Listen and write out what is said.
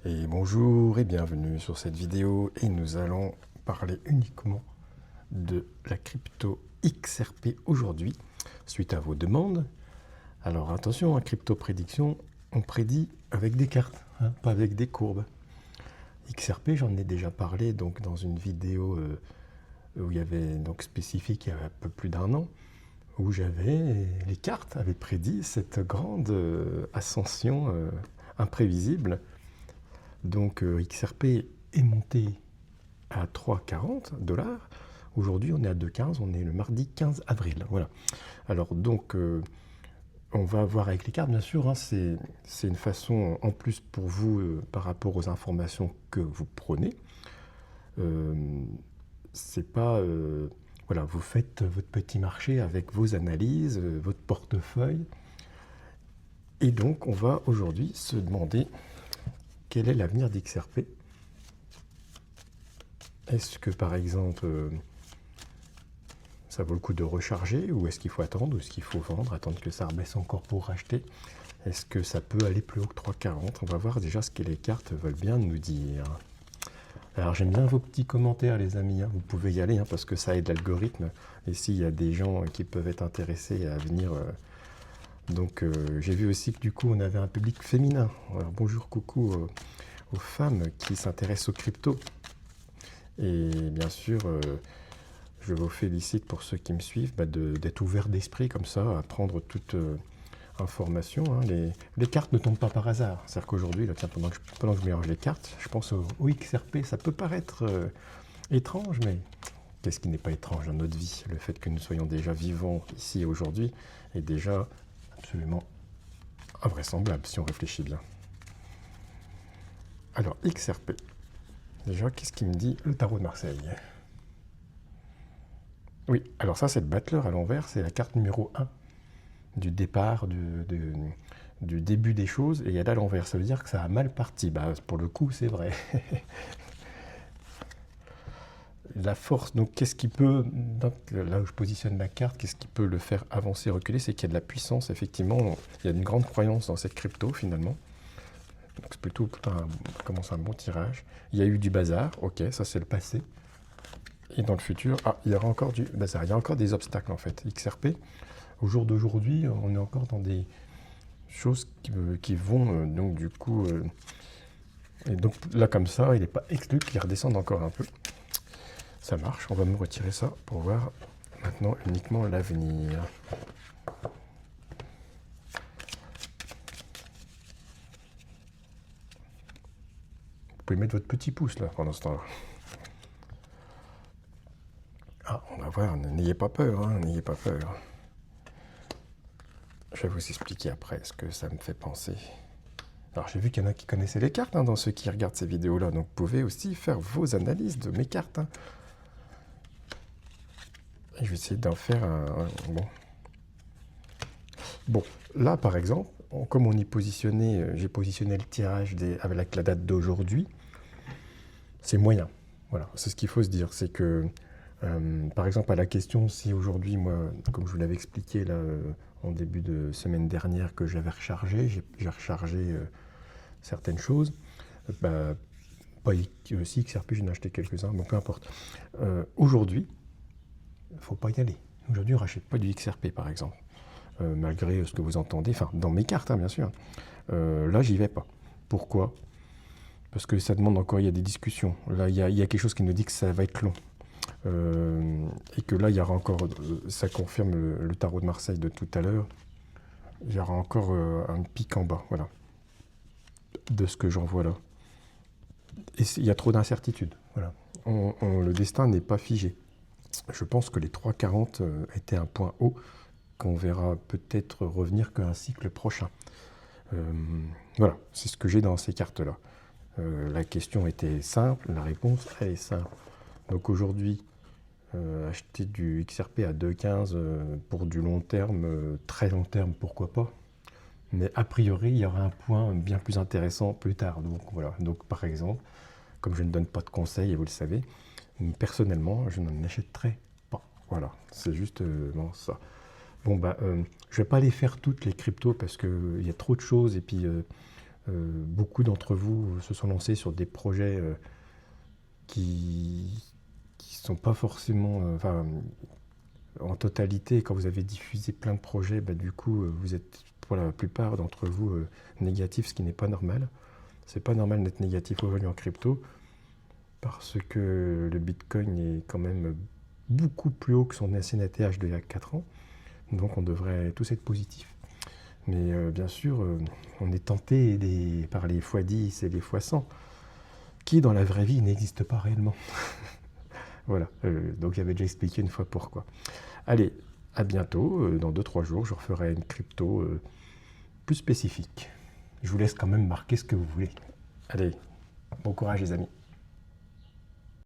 Et bonjour et bienvenue sur cette vidéo et nous allons parler uniquement de la crypto XRP aujourd'hui suite à vos demandes. Alors attention, en crypto prédiction, on prédit avec des cartes, hein, pas avec des courbes. XRP, j'en ai déjà parlé donc dans une vidéo où il y avait donc spécifique il y a un peu plus d'1 an, où les cartes avaient prédit cette grande ascension imprévisible. Donc XRP est monté à 3,40 $. Aujourd'hui, on est à 2,15 $. On est le mardi 15 avril. Voilà. Alors donc, on va voir avec les cartes, bien sûr. Hein, c'est une façon en plus pour vous par rapport aux informations que vous prenez. C'est pas voilà, vous faites votre petit marché avec vos analyses, votre portefeuille. Et donc, on va aujourd'hui se demander quel est l'avenir d'XRP. Est-ce que, par exemple, ça vaut le coup de recharger ou est-ce qu'il faut attendre ou est-ce qu'il faut vendre, attendre que ça rebaisse encore pour racheter? Est-ce que ça peut aller plus haut que 3,40? On va voir déjà ce que les cartes veulent bien nous dire. Alors j'aime bien vos petits commentaires les amis, hein. Vous pouvez y aller hein, parce que ça aide l'algorithme. Et s'il y a des gens qui peuvent être intéressés à venir... Donc j'ai vu aussi que du coup on avait un public féminin. Alors, bonjour, coucou aux femmes qui s'intéressent aux cryptos. Et bien sûr, je vous félicite pour ceux qui me suivent d'être ouverts d'esprit comme ça, à prendre toute information. Hein. Les cartes ne tombent pas par hasard. C'est-à-dire qu'aujourd'hui, pendant que je mélange les cartes, je pense au XRP. Ça peut paraître étrange, mais qu'est-ce qui n'est pas étrange dans notre vie? Le fait que nous soyons déjà vivants ici aujourd'hui est déjà absolument invraisemblable si on réfléchit bien. Alors, XRP. Déjà, qu'est-ce qu'il me dit le tarot de Marseille? Oui, alors ça, c'est le battleur à l'envers, c'est la carte numéro 1 du départ, du début des choses, et elle est à l'envers. Ça veut dire que ça a mal parti. Bah, pour le coup, c'est vrai. La force, donc qu'est-ce qui peut, donc, là où je positionne la carte, qu'est-ce qui peut le faire avancer, reculer, c'est qu'il y a de la puissance, effectivement. Il y a une grande croyance dans cette crypto, finalement. Donc c'est plutôt commence un bon tirage. Il y a eu du bazar, ok, ça c'est le passé. Et dans le futur, il y aura encore du bazar. Il y a encore des obstacles en fait. XRP, au jour d'aujourd'hui, on est encore dans des choses qui vont donc du coup... et donc là comme ça, il n'est pas exclu qu'il redescende encore un peu. Ça marche, on va me retirer ça pour voir maintenant uniquement l'avenir. Vous pouvez mettre votre petit pouce là pendant ce temps-là. Ah, on va voir, n'ayez pas peur, hein, n'ayez pas peur. Je vais vous expliquer après ce que ça me fait penser. Alors j'ai vu qu'il y en a qui connaissaient les cartes hein, dans ceux qui regardent ces vidéos-là, donc vous pouvez aussi faire vos analyses de mes cartes. Hein. Et je vais essayer d'en faire un bon. Bon, là par exemple, comme on est positionné, j'ai positionné le tirage avec la date d'aujourd'hui, c'est moyen. Voilà, c'est ce qu'il faut se dire, c'est que par exemple à la question si aujourd'hui, moi, comme je vous l'avais expliqué là en début de semaine dernière que j'avais rechargé, j'ai rechargé certaines choses, pas si XRP, j'en ai acheté quelques-uns, bon peu importe. Aujourd'hui, il ne faut pas y aller. Aujourd'hui, on ne rachète pas du XRP par exemple. Malgré ce que vous entendez, enfin dans mes cartes hein, bien sûr, là j'y vais pas. Pourquoi? Parce que ça demande encore, il y a des discussions. Là il y a quelque chose qui nous dit que ça va être long. Et que là il y aura encore, ça confirme le tarot de Marseille de tout à l'heure, il y aura encore un pic en bas, voilà, de ce que j'en vois là. Et il y a trop d'incertitudes, voilà. Le destin n'est pas figé. Je pense que les 3,40 étaient un point haut, qu'on verra peut-être revenir qu'un cycle prochain. Voilà, c'est ce que j'ai dans ces cartes-là. La question était simple, la réponse elle est simple. Donc aujourd'hui, acheter du XRP à 2,15 pour du long terme, très long terme, pourquoi pas. Mais a priori, il y aura un point bien plus intéressant plus tard. Donc voilà, donc par exemple, comme je ne donne pas de conseils, et vous le savez, personnellement, je n'en achèterai pas. Voilà, c'est juste ça. Bon, je ne vais pas les faire toutes les cryptos parce qu'il y a trop de choses et puis Beaucoup d'entre vous se sont lancés sur des projets qui ne sont pas forcément, en totalité, quand vous avez diffusé plein de projets, bah, du coup, vous êtes pour la plupart d'entre vous négatifs, ce qui n'est pas normal. C'est pas normal d'être négatif aujourd'hui en crypto parce que le Bitcoin est quand même beaucoup plus haut que son ancien ATH d'il y a 4 ans. Donc on devrait tous être positifs. Mais bien sûr, on est tenté par les x10 et les x100 qui dans la vraie vie n'existent pas réellement. Voilà, donc j'avais déjà expliqué une fois pourquoi. Allez, à bientôt. Dans 2-3 jours, je referai une crypto plus spécifique. Je vous laisse quand même marquer ce que vous voulez. Allez, bon courage les amis.